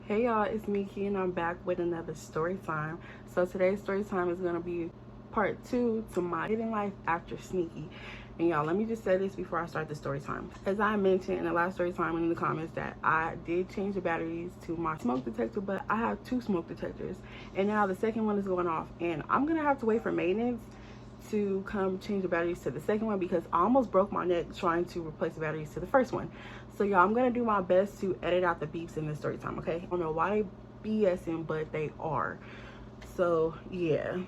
Hey y'all, it's Miki and I'm back with another story time. So today's story time is gonna be part 2 to my hidden life after Sneaky. And y'all, let me just say this before I start the story time. As I mentioned in the last story time and in the comments that I did change the batteries to my smoke detector, but I have 2 smoke detectors. And now the second one is going off and I'm gonna have to wait for maintenance to come change the batteries to the second one because I almost broke my neck trying to replace the batteries to the first one. So y'all, I'm gonna do my best to edit out the beeps in this story time, okay? I don't know why they BSing, but they are. So yeah.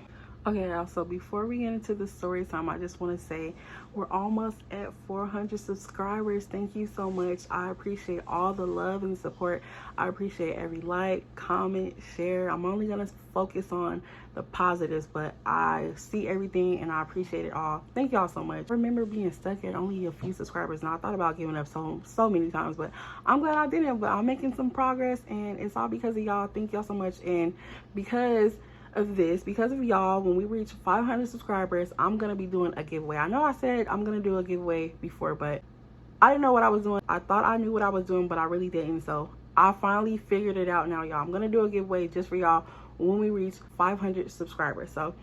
Okay, y'all, so before we get into the story time, I just want to say we're almost at 400 subscribers. Thank you so much. I appreciate all the love and support. I appreciate every like, comment, share. I'm only going to focus on the positives, but I see everything and I appreciate it all. Thank y'all so much. I remember being stuck at only a few subscribers and I thought about giving up so many times, but I'm glad I didn't. But I'm making some progress and it's all because of y'all. Thank y'all so much. And because of y'all, when we reach 500 subscribers, I'm gonna be doing a giveaway. I know I said I'm gonna do a giveaway before, but I didn't know what I was doing. I thought I knew what I was doing, but I really didn't. So I finally figured it out now, y'all. I'm gonna do a giveaway just for y'all when we reach 500 subscribers. So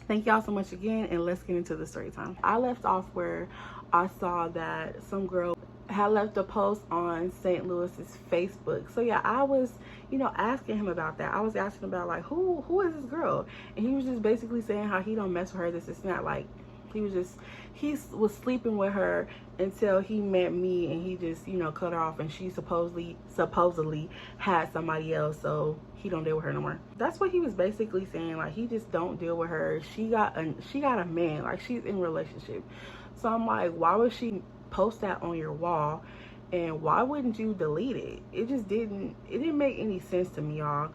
thank y'all so much again, and let's get into the story time. I left off where I saw that some girl had left a post on St. Louis's Facebook. So yeah, I was, asking him about that. I was asking about like who is this girl? And he was just basically saying how he don't mess with her, this is not like he was sleeping with her until he met me and he just, cut her off and she supposedly had somebody else, so he don't deal with her no more. That's what he was basically saying. Like he just don't deal with her. She got a man, like she's in a relationship. So I'm like, why would she post that on your wall and why wouldn't you delete it? It didn't make any sense to me, y'all.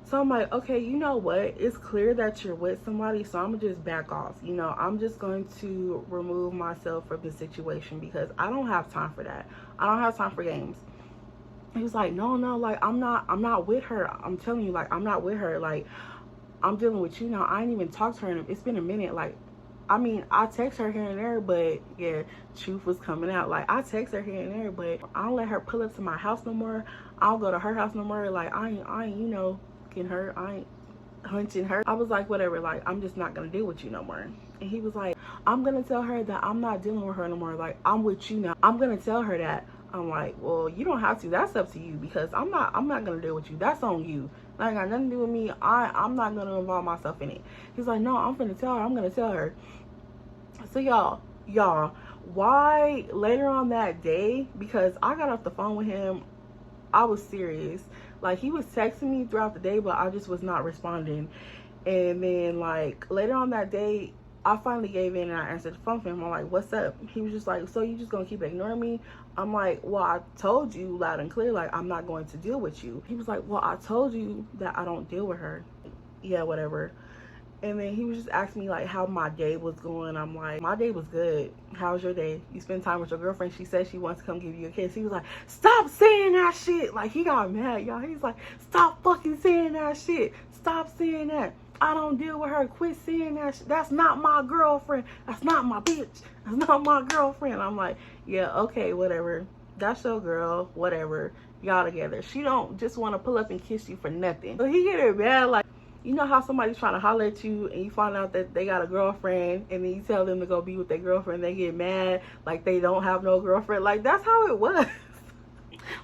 So I'm like, okay, you know what, it's clear that you're with somebody, so I'm gonna just back off. I'm just going to remove myself from the situation because I don't have time for that. I don't have time for games. He was like, no, like I'm not with her. I'm telling you, like I'm not with her. Like I'm dealing with you now. I ain't even talked to her and it's been a minute. Like I mean, I text her here and there, but yeah, truth was coming out. Like I text her here and there, but I don't let her pull up to my house no more. I don't go to her house no more. Like I ain't getting her. I ain't hunching her. I was like, whatever. Like I'm just not gonna deal with you no more. And he was like, I'm gonna tell her that I'm not dealing with her no more. Like I'm with you now. I'm gonna tell her that. I'm like, well, you don't have to. That's up to you because I'm not gonna deal with you. That's on you. That ain't got nothing to do with me. I'm not gonna involve myself in it. He's like, no, I'm gonna tell her. I'm gonna tell her. So y'all, why later on that day, because I got off the phone with him, I was serious. Like he was texting me throughout the day, but I just was not responding. And then like later on that day, I finally gave in and I answered the phone for him. I'm like, what's up? He was just like, so you just gonna keep ignoring me? I'm like, well, I told you loud and clear, like I'm not going to deal with you. He was like, well, I told you that I don't deal with her. Yeah, whatever. And then he was just asking me like how my day was going. I'm like, my day was good. How's your day? You spend time with your girlfriend. She said she wants to come give you a kiss. He was like, stop saying that shit. Like he got mad, y'all. He's like, stop fucking saying that shit. Stop saying that. I don't deal with her. Quit saying that shit. That's not my girlfriend. That's not my bitch. That's not my girlfriend. I'm like, yeah, okay, whatever. That's your girl, whatever. Y'all together. She don't just want to pull up and kiss you for nothing. So he get it mad like, you know how somebody's trying to holler at you and you find out that they got a girlfriend and then you tell them to go be with their girlfriend, they get mad like they don't have no girlfriend. Like that's how it was.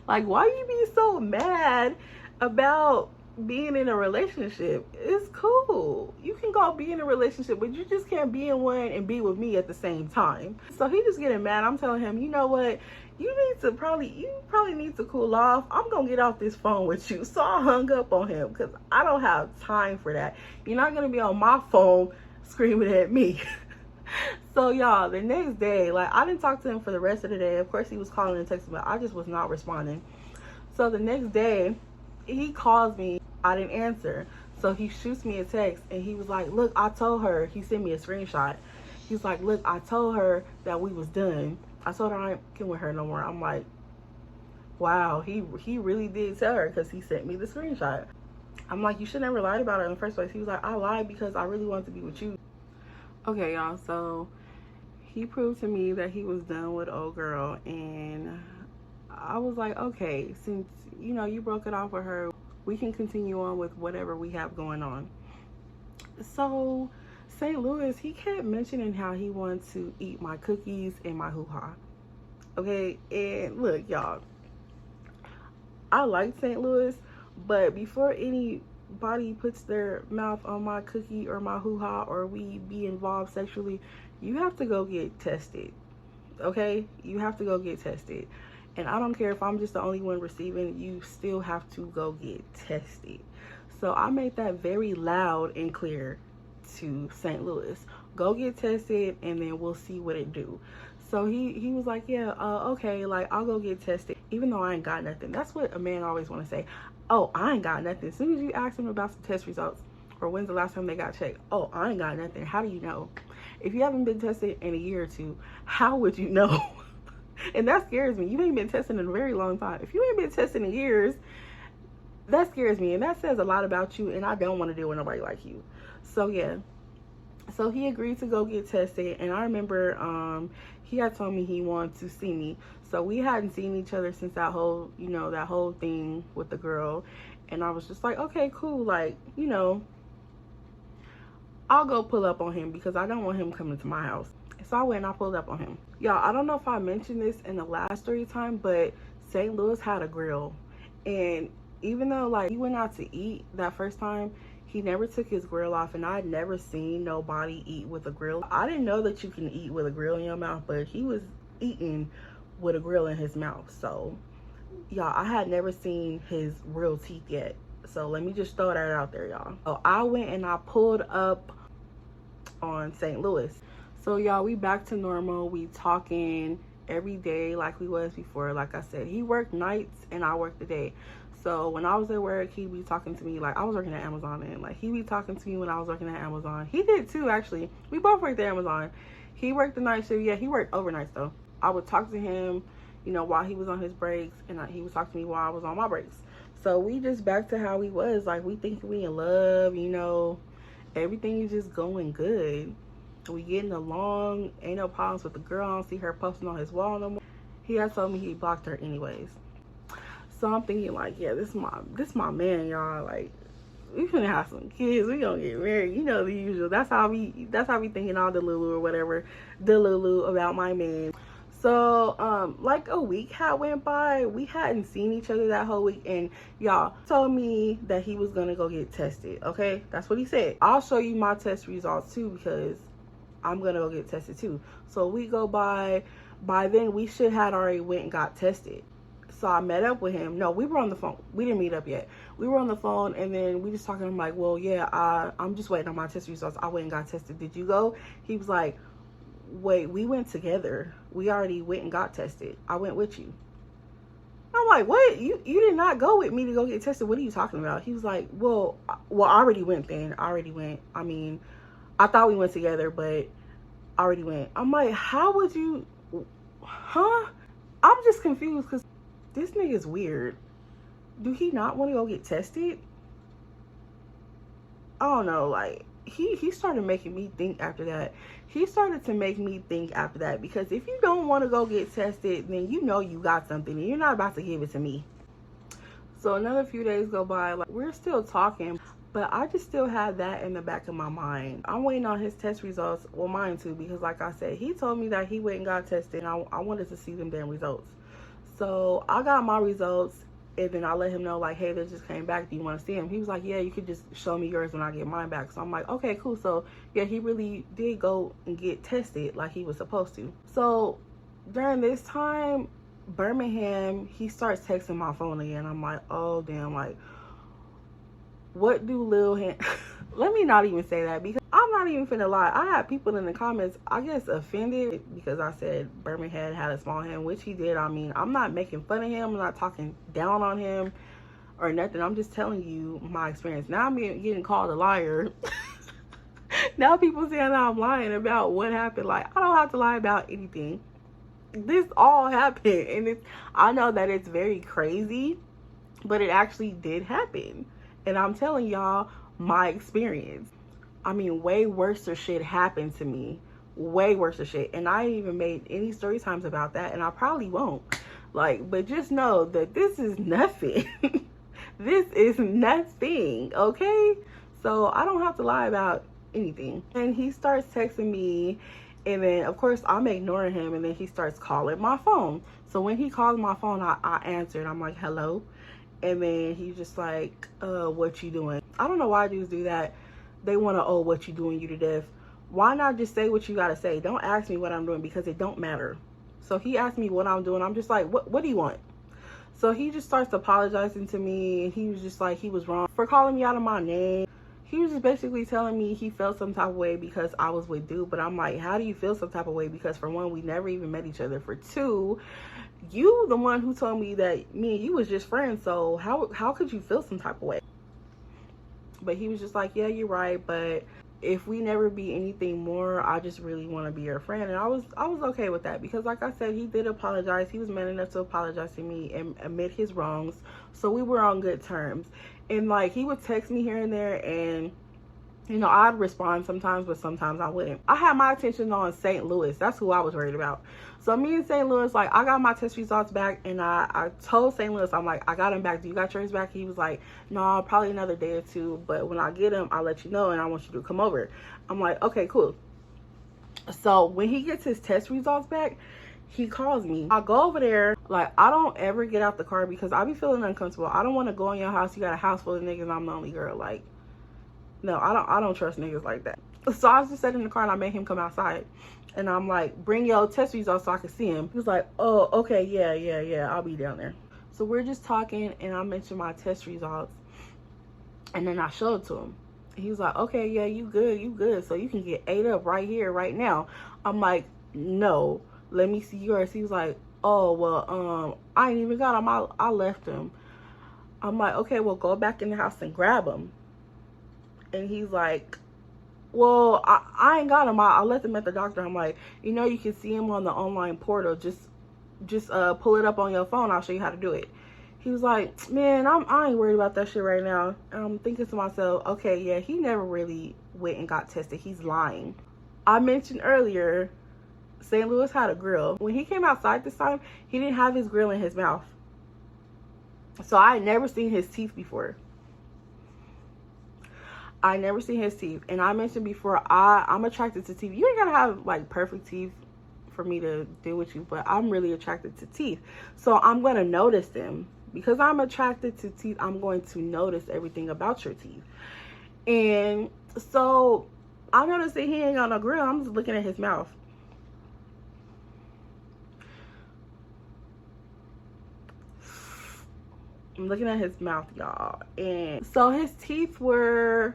Like why you be so mad about being in a relationship? It's cool. You can go be in a relationship, but you just can't be in one and be with me at the same time. So he just getting mad. I'm telling him, you know what? You probably need to cool off. I'm gonna get off this phone with you. So I hung up on him because I don't have time for that. You're not gonna be on my phone screaming at me. So y'all, the next day, like I didn't talk to him for the rest of the day. Of course he was calling and texting, but I just was not responding. So the next day he calls me, I didn't answer. So he shoots me a text and he was like, look, I told her. He sent me a screenshot. He's like, look, I told her that we was done. I told her I ain't getting with her no more. I'm like, wow, he really did tell her because he sent me the screenshot. I'm like, you should never lied about it in the first place. He was like, I lied because I really wanted to be with you. Okay, y'all, so he proved to me that he was done with old girl, and I was like, okay, since you know, you broke it off with her. We can continue on with whatever we have going on. So St. Louis, he kept mentioning how he wanted to eat my cookies and my hoo-ha. Okay, and look, y'all, I like St. Louis, but before anybody puts their mouth on my cookie or my hoo-ha, or we be involved sexually, you have to go get tested. Okay, you have to go get tested. And I don't care if I'm just the only one receiving, you still have to go get tested. So I made that very loud and clear to St. Louis. Go get tested and then we'll see what it do. So he was like, yeah, okay, like I'll go get tested, even though I ain't got nothing. That's what a man always want to say. Oh, I ain't got nothing. As soon as you ask them about some test results or when's the last time they got checked, oh, I ain't got nothing. How do you know? If you haven't been tested in a year or two, how would you know? And that scares me. You ain't been tested in a very long time. If you ain't been tested in years, that scares me. And that says a lot about you. And I don't want to deal with nobody like you. So, yeah. So, he agreed to go get tested. And I remember he had told me he wanted to see me. So, we hadn't seen each other since that whole, you know, that whole thing with the girl. And I was just like, okay, cool. Like, you know, I'll go pull up on him because I don't want him coming to my house. So I went and I pulled up on him. Y'all, I don't know if I mentioned this in the last story time, but St. Louis had a grill. And even though like he went out to eat that first time, he never took his grill off, and I'd never seen nobody eat with a grill. I didn't know that you can eat with a grill in your mouth, but he was eating with a grill in his mouth. So y'all, I had never seen his real teeth yet. So let me just throw that out there, y'all. So I went and I pulled up on St. Louis. So y'all, we back to normal. We talking every day like we was before. Like I said, he worked nights and I worked the day. So when I was at work, he'd be talking to me like I was working at Amazon, and like he'd be talking to me when I was working at Amazon. He did too, actually. We both worked at Amazon. He worked the night shift. Yeah, he worked overnights though. I would talk to him, you know, while he was on his breaks, and he would talk to me while I was on my breaks. So we just back to how we was. Like, we think we in love, you know, everything is just going good. We getting along, ain't no problems with the girl. I don't see her posting on his wall no more. He had told me he blocked her anyways. So I'm thinking like, yeah, this my man, y'all. Like, we finna have some kids. We gonna get married. You know the usual. That's how we thinking all the Lulu or whatever, the Lulu about my man. So like a week had went by. We hadn't seen each other that whole week, and y'all told me that he was gonna go get tested. Okay, that's what he said. I'll show you my test results too, because I'm gonna go get tested too. So we go by then we should had already went and got tested. So I met up with him. No, we were on the phone. We didn't meet up yet. We were on the phone, and then we just talking. I'm like, well, yeah, I'm just waiting on my test results. I went and got tested. Did you go? He was like, wait, we went together. We already went and got tested. I went with you. I'm like, what? You did not go with me to go get tested. What are you talking about? He was like, well, I already went then. I already went. I mean, I thought we went together, but I already went. I'm like, how would you, huh? I'm just confused because this nigga's weird. Do he not want to go get tested? I don't know. Like, he started making me think after that. He started to make me think after that, because if you don't want to go get tested, then you know you got something and you're not about to give it to me. So another few days go by. Like, we're still talking, but I just still have that in the back of my mind. I'm waiting on his test results. Well, mine too, because like I said, he told me that he went and got tested, and I wanted to see them damn results. So I got my results, and then I let him know, like, hey, they just came back. Do you want to see him? He was like, yeah, you could just show me yours when I get mine back. So I'm like, okay, cool. So yeah, he really did go and get tested like he was supposed to. So during this time, Birmingham, he starts texting my phone again. I'm like, oh damn, like, what do Lil Ham let me not even say that, because I'm not even finna lie. I had people in the comments, I guess, offended because I said Birmingham had a small hand, which he did. I mean, I'm not making fun of him. I'm not talking down on him or nothing. I'm just telling you my experience. Now I'm getting called a liar. Now people saying that I'm lying about what happened. Like, I don't have to lie about anything. This all happened, and I know that it's very crazy, but it actually did happen. And I'm telling y'all my experience. I mean, way worse shit happened to me. Way worse shit. And I ain't even made any story times about that, and I probably won't. Like, but just know that this is nothing. This is nothing, okay? So I don't have to lie about anything. And he starts texting me, and then of course I'm ignoring him, and then he starts calling my phone. So when he calls my phone, I answer, and I'm like, hello. And then he's just like, what you doing? I don't know why dudes do that. They want to, oh, what you doing, you to death. Why not just say what you gotta say? Don't ask me what I'm doing, because it don't matter. So he asked me what I'm doing. I'm just like, what do you want? So he just starts apologizing to me. He was just like, he was wrong for calling me out of my name. He was just basically telling me he felt some type of way because I was with dude. But I'm like, how do you feel some type of way? Because for one, we never even met each other. For two, you the one who told me that me and you was just friends. So how could you feel some type of way? But he was just like, yeah, you're right. But if we never be anything more, I just really want to be your friend. And I was okay with that, because like I said, he did apologize. He was man enough to apologize to me and admit his wrongs. So we were on good terms. And like, he would text me here and there, and you know, I'd respond sometimes, but sometimes I wouldn't. I had my attention on St. Louis. That's who I was worried about. So me and St. Louis, like, I got my test results back, and I told St. Louis, I'm like, I got them back. Do you got yours back? He was like, no, probably another day or two, but when I get them, I'll let you know, and I want you to come over. I'm like, okay, cool. So when he gets his test results back, he calls me. I go over there. Like, I don't ever get out the car because I be feeling uncomfortable. I don't want to go in your house. You got a house full of niggas, I'm the only girl. Like, no, I don't trust niggas like that. So I was just sitting in the car, and I made him come outside. And I'm like, bring your test results so I can see him. He was like, oh, okay, yeah, I'll be down there. So we're just talking, and I mentioned my test results. And then I showed it to him. He was like, okay, yeah, you good. So you can get ate up right here, right now. I'm like, no, let me see yours. He was like, oh, well, I ain't even got him. I left him. I'm like, okay, well, go back in the house and grab him. And he's like, well, I ain't got him. I left him at the doctor. I'm like, you know, you can see him on the online portal. Just pull it up on your phone. I'll show you how to do it. He was like, man, I ain't worried about that shit right now. And I'm thinking to myself, okay, yeah, he never really went and got tested. He's lying. I mentioned earlier, St. Louis had a grill. When he came outside this time, he didn't have his grill in his mouth. So I had never seen his teeth before. I never seen his teeth. And I mentioned before, I'm attracted to teeth. You ain't gotta have like perfect teeth for me to deal with you, but I'm really attracted to teeth. So I'm gonna notice them. Because I'm attracted to teeth, I'm going to notice everything about your teeth. And so I noticed that he ain't got no grill. I'm just looking at his mouth. I'm looking at his mouth, y'all. And so his teeth were,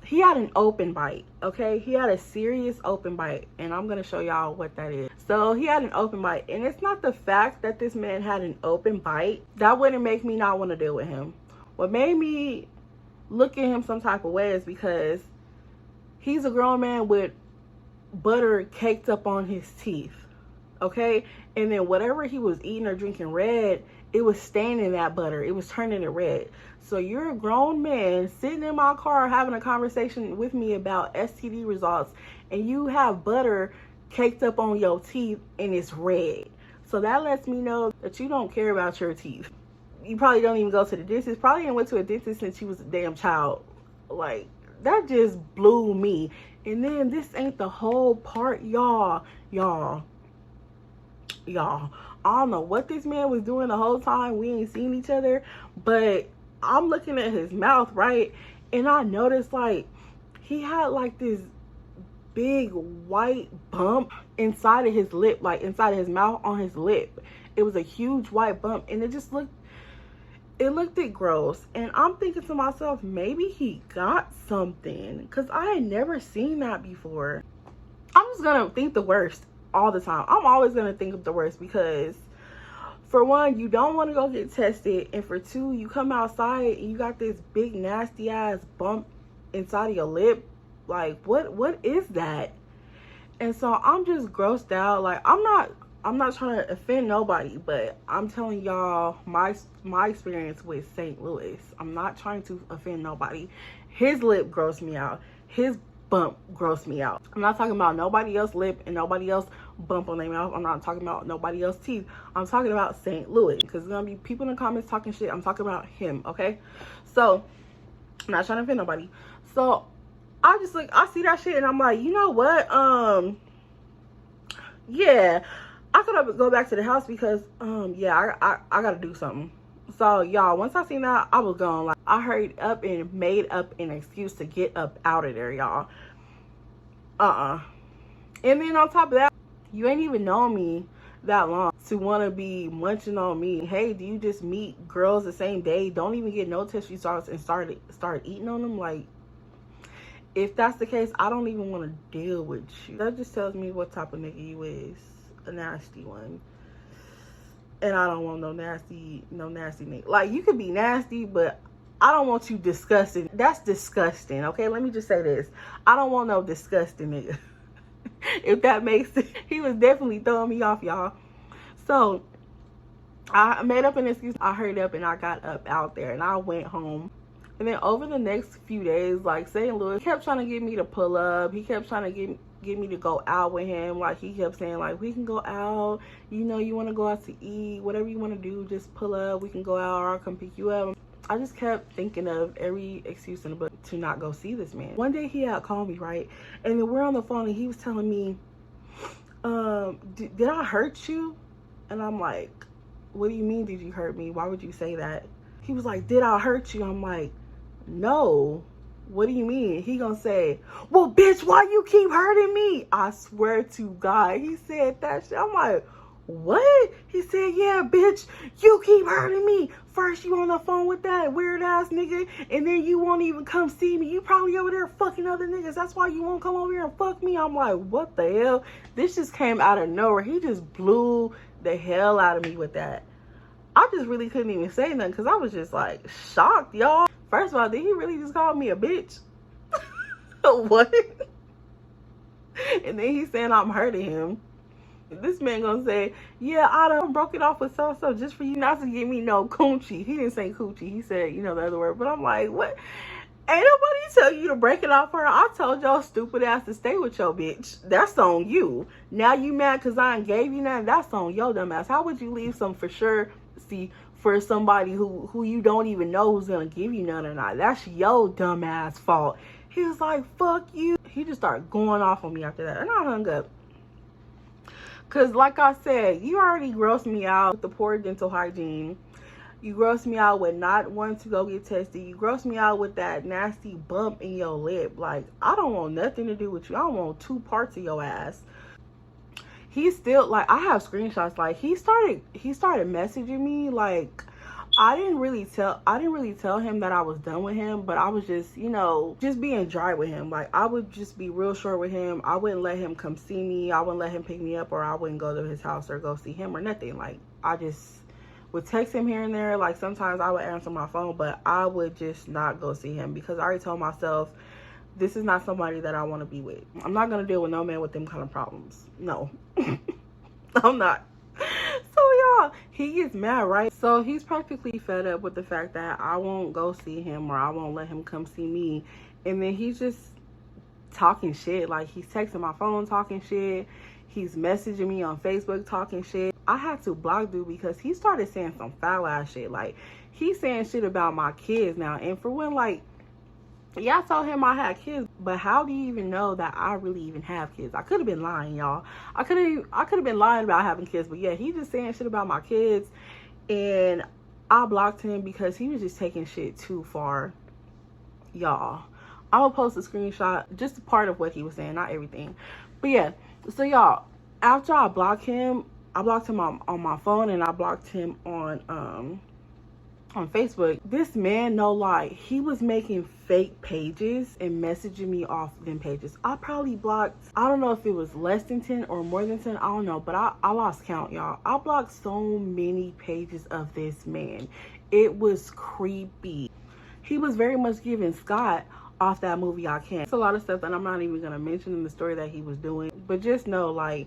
he had an open bite, okay? He had a serious open bite, and I'm gonna show y'all what that is. So he had an open bite, and it's not the fact that this man had an open bite that wouldn't make me not want to deal with him. What made me look at him some type of way is because he's a grown man with butter caked up on his teeth, okay? And then whatever he was eating or drinking red, it was staining that butter. It was turning it red. So you're a grown man sitting in my car having a conversation with me about STD results, and you have butter caked up on your teeth and it's red. So that lets me know that you don't care about your teeth. You probably don't even go to the dentist. Probably ain't went to a dentist since you was a damn child. Like, that just blew me. And then this ain't the whole part, y'all. I don't know what this man was doing the whole time. We ain't seen each other, but I'm looking at his mouth, right? And I noticed, like, he had like this big white bump inside of his lip, like inside of his mouth on his lip. It was a huge white bump, and it looked gross. And I'm thinking to myself, maybe he got something, because I had never seen that before. I'm just gonna think the worst all the time. I'm always gonna think of the worst, because for one, you don't want to go get tested, and for two, you come outside and you got this big nasty ass bump inside of your lip. Like, what is that? And so I'm just grossed out. Like, I'm not trying to offend nobody, but I'm telling y'all my experience with St. Louis. I'm not trying to offend nobody. His lip grossed me out. His bump grossed me out. I'm not talking about nobody else's lip and nobody else bump on their mouth. I'm not talking about nobody else's teeth. I'm talking about St. Louis, because there's gonna be people in the comments talking shit. I'm talking about him, okay? So I'm not trying to offend nobody. So I just like, I see that shit and I'm like, you know what? Yeah, I could go back to the house because yeah, I gotta do something. So y'all, once I seen that, I was gone. Like, I hurried up and made up an excuse to get up out of there, y'all. And then on top of that, you ain't even known me that long to want to be munching on me. Hey, do you just meet girls the same day, don't even get no test results, and start eating on them? Like, if that's the case, I don't even want to deal with you. That just tells me what type of nigga you is. A nasty one. And I don't want no nasty nigga. Like, you could be nasty, but I don't want you disgusting. That's disgusting, okay? Let me just say this. I don't want no disgusting nigga. If that makes sense. He was definitely throwing me off, y'all. So I made up an excuse. I hurried up and I got up out there and I went home. And then over the next few days, like, St. Louis kept trying to get me to pull up. He kept trying to get me to go out with him. Like, he kept saying, like, we can go out. You know, you want to go out to eat. Whatever you want to do, just pull up. We can go out or I'll come pick you up. I just kept thinking of every excuse in the book to not go see this man. One day he had called me, right? And then we're on the phone and he was telling me, did I hurt you? And I'm like, what do you mean, did you hurt me? Why would you say that? He was like, did I hurt you? I'm like, no. What do you mean? He gonna say, well, bitch, why you keep hurting me? I swear to God, he said that shit. I'm like, what? He said, yeah, bitch, you keep hurting me. First you on the phone with that weird ass nigga, and then you won't even come see me. You probably over there fucking other niggas. That's why you won't come over here and fuck me. I'm like, what the hell? This just came out of nowhere. He just blew the hell out of me with that. I just really couldn't even say nothing because I was just like shocked, y'all. First of all, did he really just call me a bitch? What? And then he's saying I'm hurting him. This man gonna say, yeah, I done broke it off with so-so just for you not to give me no coochie. He didn't say coochie. He said, you know, the other word. But I'm like, what? Ain't nobody tell you to break it off her. I told y'all stupid ass to stay with your bitch. That's on you. Now you mad because I ain't gave you nothing? That's on your dumb ass. How would you leave some for sure, see, for somebody who you don't even know who's gonna give you none or not? That's your dumb ass fault. He was like, fuck you. He just started going off on me after that. And I hung up. Because like I said, you already grossed me out with the poor dental hygiene. You grossed me out with not wanting to go get tested. You grossed me out with that nasty bump in your lip. Like, I don't want nothing to do with you. I don't want two parts of your ass. He's still, like, I have screenshots. Like, he started messaging me. Like, I didn't really tell him that I was done with him, but I was just, you know, just being dry with him. Like, I would just be real short with him. I wouldn't let him come see me. I wouldn't let him pick me up, or I wouldn't go to his house or go see him or nothing. Like, I just would text him here and there. Like, sometimes I would answer my phone, but I would just not go see him because I already told myself, this is not somebody that I want to be with. I'm not going to deal with no man with them kind of problems. No, I'm not. So y'all, he gets mad, right? So he's practically fed up with the fact that I won't go see him or I won't let him come see me. And then he's just talking shit. Like, he's texting my phone talking shit. He's messaging me on Facebook talking shit. I had to block dude because he started saying some foul ass shit. Like, he's saying shit about my kids now. And for when, like, yeah, I told him I had kids, but how do you even know that I really even have kids? I could have been lying, y'all. I could have been lying about having kids, but yeah, he just saying shit about my kids, and I blocked him because he was just taking shit too far, y'all. I'm gonna post a screenshot, just a part of what he was saying, not everything. But yeah, so y'all, after I blocked him on my phone, and I blocked him on Facebook. This man, no lie, he was making fake pages and messaging me off them pages. I probably blocked, I don't know if it was less than 10 or more than 10, I don't know, but I lost count, y'all. I blocked so many pages of this man. It was creepy. He was very much giving Scott off that movie I Can. It's a lot of stuff that I'm not even gonna mention in the story that he was doing, but just know, like,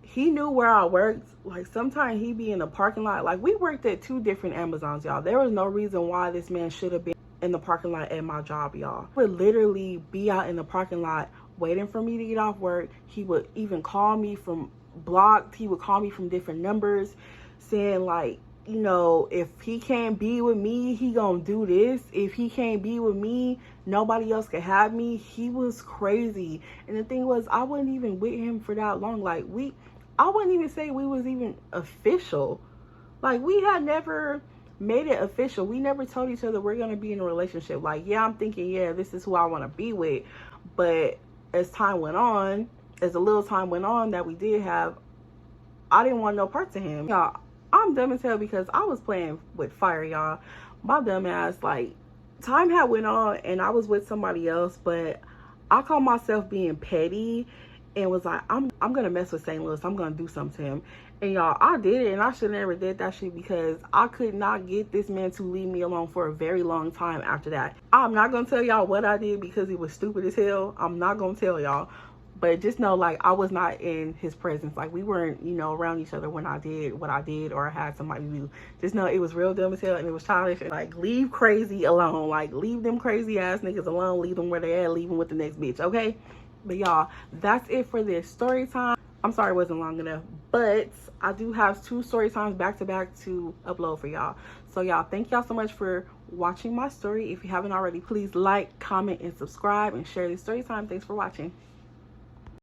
he knew where I worked. Like, sometimes he be in the parking lot. Like, we worked at 2 different Amazons, y'all. There was no reason why this man should have been in the parking lot at my job, y'all. He would literally be out in the parking lot waiting for me to get off work. He would even call me from blocked. He would call me from different numbers saying like, you know, if he can't be with me, he gonna do this. If he can't be with me, nobody else can have me. He was crazy. And the thing was, I wasn't even with him for that long. Like, I wouldn't even say we was even official. Like, we had never made it official. We never told each other we're gonna be in a relationship. Like, yeah, I'm thinking, yeah, this is who I want to be with. But as time went on, as a little time went on that we did have, I didn't want no parts of him. Y'all, I'm dumb as hell because I was playing with fire, y'all. My dumb ass, like, time had went on and I was with somebody else, but I called myself being petty and was like, I'm gonna mess with St. Louis. I'm gonna do something to him. And y'all, I did it, and I should never did that shit because I could not get this man to leave me alone for a very long time after that. I'm not gonna tell y'all what I did because it was stupid as hell. I'm not gonna tell y'all. But just know, like, I was not in his presence. Like, we weren't, you know, around each other when I did what I did or I had somebody do. Just know it was real dumb as hell and it was childish. And, like, leave crazy alone. Like, leave them crazy ass niggas alone. Leave them where they at. Leave them with the next bitch, okay? But, y'all, that's it for this story time. I'm sorry it wasn't long enough. But I do have 2 story times back to back to upload for y'all. So, y'all, thank y'all so much for watching my story. If you haven't already, please like, comment, and subscribe and share this story time. Thanks for watching.